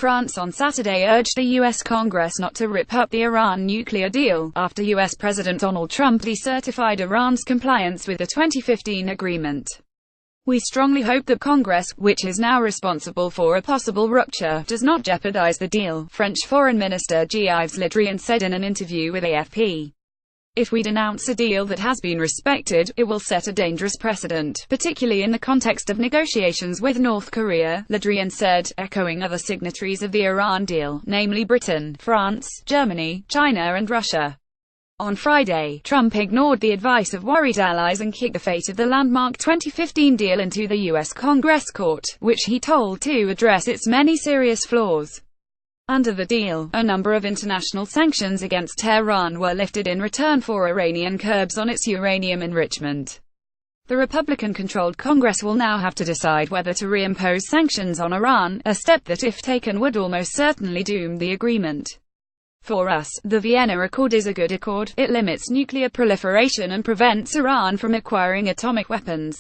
France on Saturday urged the U.S. Congress not to rip up the Iran nuclear deal, after U.S. President Donald Trump decertified Iran's compliance with the 2015 agreement. "We strongly hope that Congress, which is now responsible for a possible rupture, does not jeopardize the deal," French Foreign Minister Yves Le Drian said in an interview with AFP. "If we denounce a deal that has been respected, it will set a dangerous precedent, particularly in the context of negotiations with North Korea," Le Drian said, echoing other signatories of the Iran deal, namely Britain, France, Germany, China and Russia. On Friday, Trump ignored the advice of worried allies and kicked the fate of the landmark 2015 deal into the U.S. Congress court, which he told to address its many serious flaws. Under the deal, a number of international sanctions against Tehran were lifted in return for Iranian curbs on its uranium enrichment. The Republican-controlled Congress will now have to decide whether to reimpose sanctions on Iran, a step that, if taken, would almost certainly doom the agreement. "For us, the Vienna Accord is a good accord. It limits nuclear proliferation and prevents Iran from acquiring atomic weapons.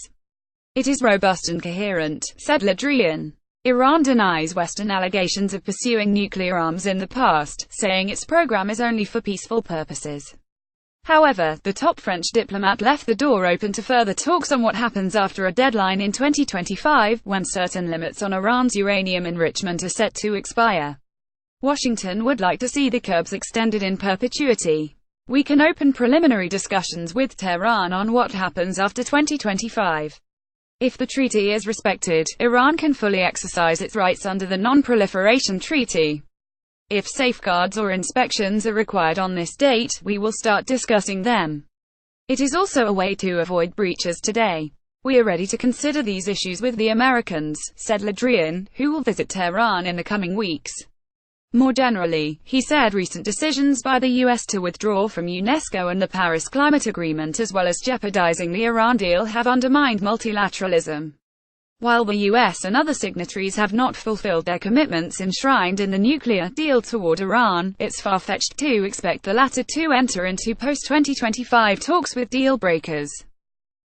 It is robust and coherent," said Le Drian. Iran denies Western allegations of pursuing nuclear arms in the past, saying its program is only for peaceful purposes. However, the top French diplomat left the door open to further talks on what happens after a deadline in 2025, when certain limits on Iran's uranium enrichment are set to expire. Washington would like to see the curbs extended in perpetuity. "We can open preliminary discussions with Tehran on what happens after 2025. If the treaty is respected, Iran can fully exercise its rights under the Non-Proliferation Treaty. If safeguards or inspections are required on this date, we will start discussing them. It is also a way to avoid breaches today. We are ready to consider these issues with the Americans," said Le Drian, who will visit Tehran in the coming weeks. More generally, he said recent decisions by the U.S. to withdraw from UNESCO and the Paris Climate Agreement, as well as jeopardizing the Iran deal, have undermined multilateralism. While the U.S. and other signatories have not fulfilled their commitments enshrined in the nuclear deal toward Iran, it's far-fetched to expect the latter to enter into post-2025 talks with deal breakers.